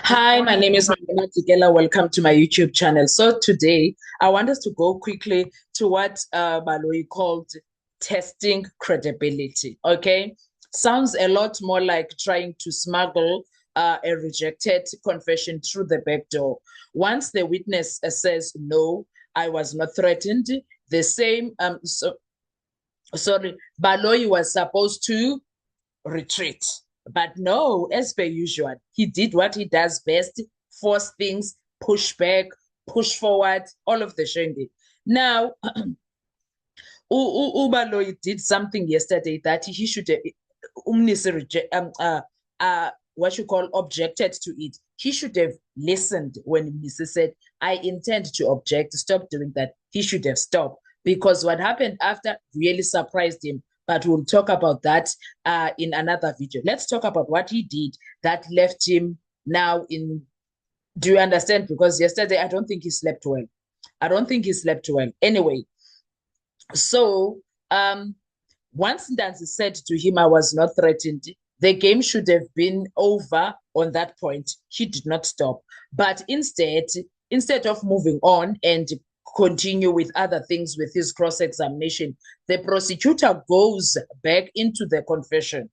Good Hi, my name morning. is Marina Tigela. Welcome to my YouTube channel. So today I want us to go quickly to what Baloyi called testing credibility. Okay, sounds a lot more like trying to smuggle a rejected confession through the back door. Once the witness says no, I was not threatened. The same sorry, Baloyi was supposed to retreat. But no, as per usual, he did what he does best, force things, push back, push forward, all of the shindig. Now, Ubaloyi did something yesterday that he should have, what you call objected to it. He should have listened when Mrs. said, I intend to object, stop doing that. He should have stopped because what happened after really surprised him. But we'll talk about that in another video. Let's talk about what he did that left him now in. Do you understand? Because yesterday, I don't think he slept well. I don't think he slept well. Anyway, so once Ndanzi said to him, I was not threatened, the game should have been over on that point. He did not stop. But instead of moving on and continue with other things with his cross-examination, the prosecutor goes back into the confession.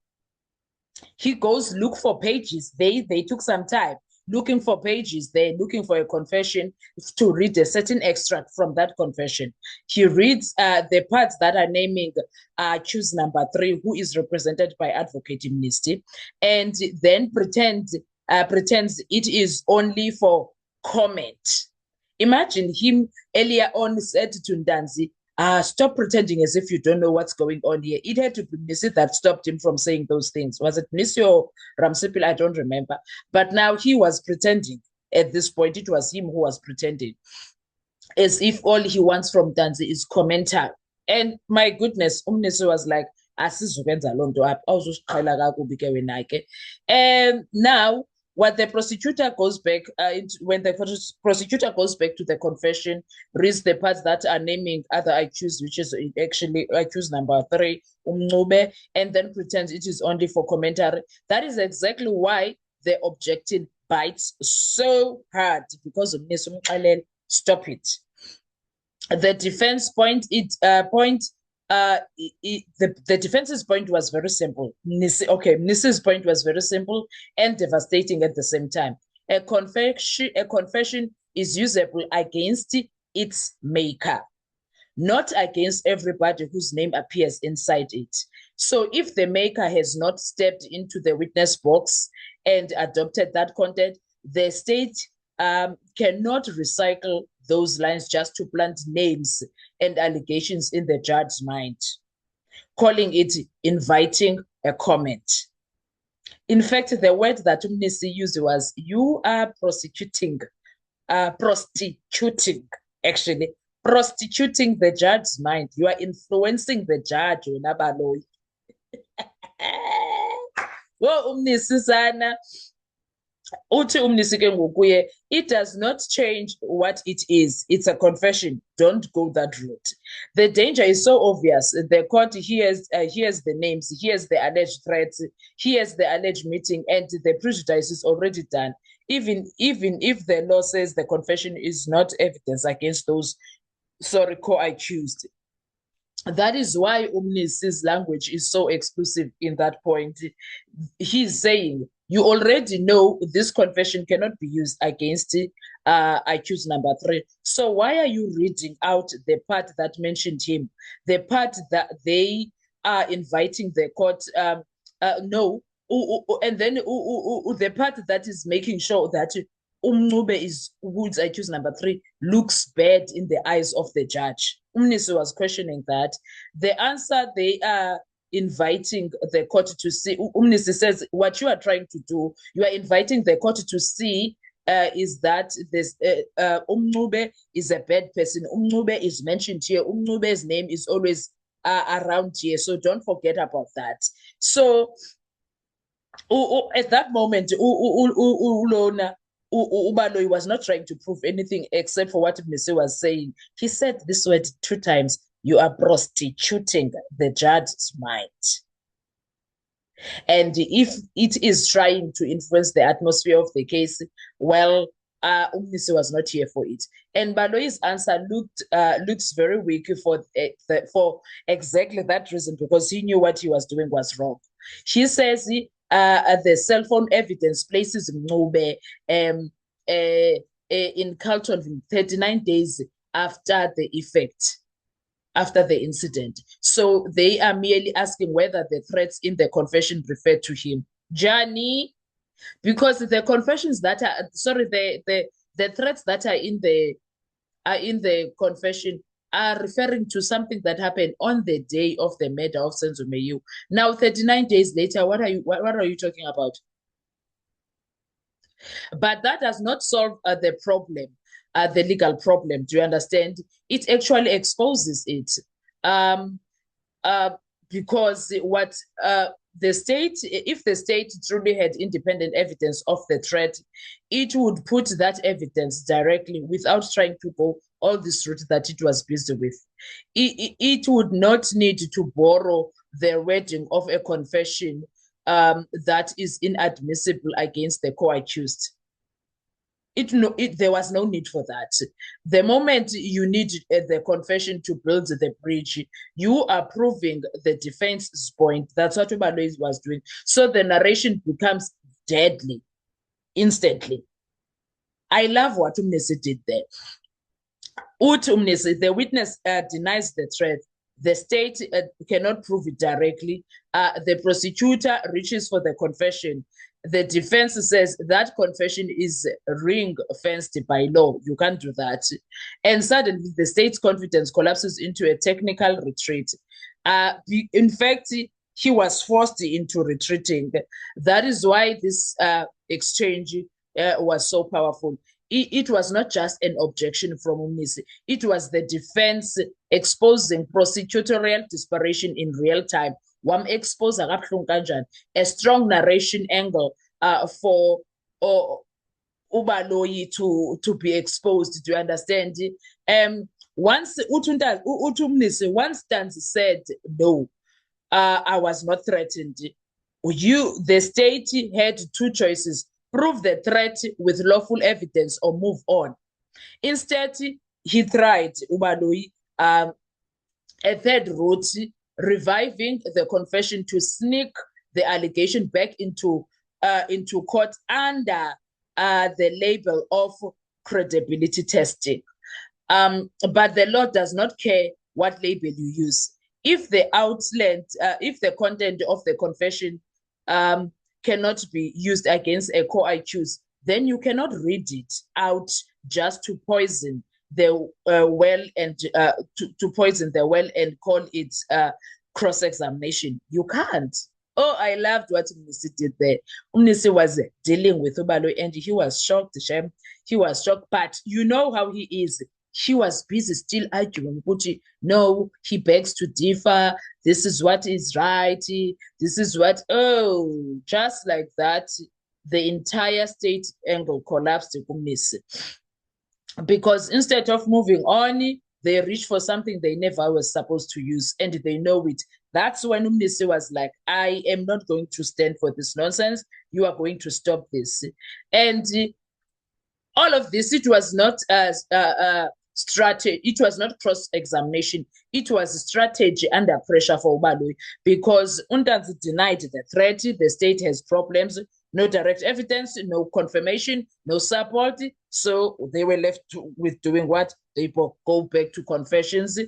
He goes look for pages. They took some time looking for pages. They're looking for a confession to read a certain extract from that confession. He reads the parts that are naming accused number 3, who is represented by Advocate Mnisty, and then pretends it is only for comment. Imagine him earlier on said to Ndanzi, stop pretending as if you don't know what's going on here. It had to be Mnissi that stopped him from saying those things. Was it Mnissi or Ramsipil? I don't remember. But now he was pretending. At this point, it was him who was pretending, as if all he wants from Ndanzi is commentary. And my goodness, Mnissi was like, asizukwenza loo nto apha awuzusiqhela kakubi ke wena ke. And now what the prosecutor goes back when the prosecutor goes back to the confession, reads the parts that are naming other accused, which is actually accused number 3, Umncube, and then pretends it is only for commentary. That is exactly why the objecting bites so hard, because of this. Stop it. The defense the defense's point was very simple. Mnissi's point was very simple and devastating at the same time. A confession is usable against its maker, not against everybody whose name appears inside it. So if the maker has not stepped into the witness box and adopted that content, the state cannot recycle those lines just to plant names and allegations in the judge's mind, calling it inviting a comment. In fact, the word that Mnissi used was, you are prostituting, prostituting the judge's mind. You are influencing the judge, wena Baloyi. Wo Mnissi sana. Uthi Mnissi ke ngokuye, it does not change what it is. It's a confession. Don't go that route. The danger is so obvious. The court hears the names, hears the alleged threats, hears the alleged meeting, and the prejudice is already done. Even if the law says the confession is not evidence against those co-accused. That is why Mnissi's language is so exclusive in that point. He's saying, you already know this confession cannot be used against accused number 3. So why are you reading out the part that mentioned him? The part that they are inviting the court, no. And then the part that is making sure that Umncube is who's accused number 3 looks bad in the eyes of the judge. Mnissi was questioning that. The answer they are inviting the court to see, Mnissi says, what you are trying to do, you are inviting the court to see is that this Umncube is a bad person. Umncube is mentioned here. Umncube's name is always around here. So don't forget about that. So at that moment, Ulona Ubaloyi was not trying to prove anything except for what Mnissi was saying. He said this word 2 times. You are prostituting the judge's mind. And if it is trying to influence the atmosphere of the case, well, Umnisi was not here for it. And Baloyi's answer looks very weak for exactly that reason, because he knew what he was doing was wrong. She says the cell phone evidence places Mncube in Carlton 39 days after the effect, after the incident. So they are merely asking whether the threats in the confession refer to him. Johnny, because the confessions that are sorry, the threats that are in the confession are referring to something that happened on the day of the murder of Senzo Meyu. Now, 39 days later, what are you talking about? But that does not solve the problem, the legal problem. Do you understand? It actually exposes it. Um, uh, because what the state, if the state truly had independent evidence of the threat, it would put that evidence directly without trying to go all this route that it was busy with. It would not need to borrow the wording of a confession that is inadmissible against the co-accused. There was no need for that. The moment you need the confession to build the bridge, you are proving the defense's point. That's what Ubaloyi was doing. So the narration becomes deadly instantly. I love what Umnisi did there. Umnisi, the witness denies the threat. The state cannot prove it directly. The prosecutor reaches for the confession. The defense says that confession is ring-fenced by law. You can't do that. And suddenly, the state's confidence collapses into a technical retreat. In fact, he was forced into retreating. That is why this exchange was so powerful. It was not just an objection from Umnisi. It was the defense exposing prosecutorial desperation in real time. Expose a strong narration angle for Ubaloyi to be exposed. Do you understand? Once Umnisi once said no, I was not threatened. The state had two choices: prove the threat with lawful evidence or move on. Instead, he tried, Ubaloyi, a third route, reviving the confession to sneak the allegation back into court under the label of credibility testing. But the law does not care what label you use. If the content of the confession cannot be used against a co-accused, then you cannot read it out just to poison the well and to poison the well and call it cross-examination. You can't. Oh, I loved what Umnisi did there. Umnisi was dealing with Ubaloyi and he was shocked, Shem. He was shocked, but you know how he is. She was busy still arguing. No, he begs to differ. This is what is right. This is what, just like that, the entire state angle collapsed. Because instead of moving on, they reach for something they never were supposed to use, and they know it. That's when Umnisi was like, I am not going to stand for this nonsense. You are going to stop this. And all of this, it was not strategy. It was not cross-examination. It was strategy under pressure for Ubaloyi, because Ntanzi denied the threat. The state has problems. No direct evidence, no confirmation, no support. So they were left with doing what? They go back to confessions.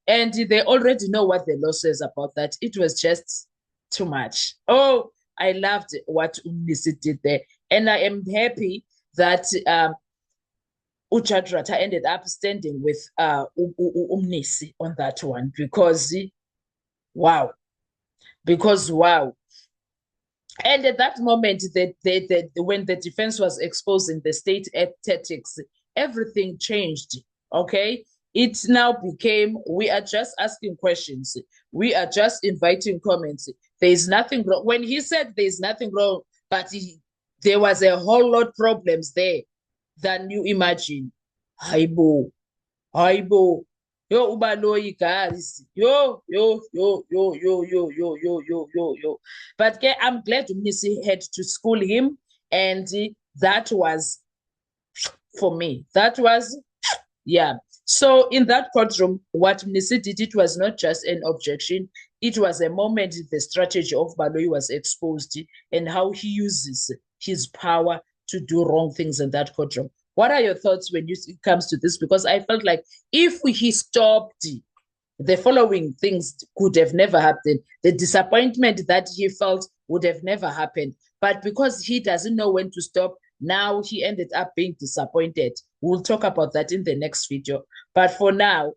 And they already know what the law says about that. It was just too much. Oh, I loved what Umnisi did there. And I am happy that Ujudge Ratha ended up standing with Umnisi on that one, because wow. And at that moment, when the defense was exposing the state tactics, everything changed, okay? It now became, we are just asking questions. We are just inviting comments. There's nothing wrong. When he said there's nothing wrong, but there was a whole lot problems there than you imagine. Haibo. Yo, Ubaloyi, guys. Yo. But ke, I'm glad Mnisi had to school him. And that was, for me, that was, yeah. So in that courtroom, what Mnisi did, it was not just an objection. It was a moment the strategy of Baloyi was exposed and how he uses his power to do wrong things in that courtroom. What are your thoughts when it comes to this? Because I felt like if he stopped, the following things could have never happened. The disappointment that he felt would have never happened. But because he doesn't know when to stop, now he ended up being disappointed. We'll talk about that in the next video. But for now,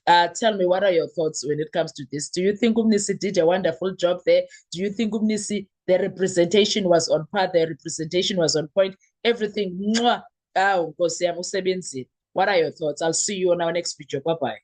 tell me, what are your thoughts when it comes to this? Do you think Umnisi did a wonderful job there? Do you think Umnisi, the representation was on par, the representation was on point, everything? Mwah! What are your thoughts? I'll see you on our next video. Bye-bye.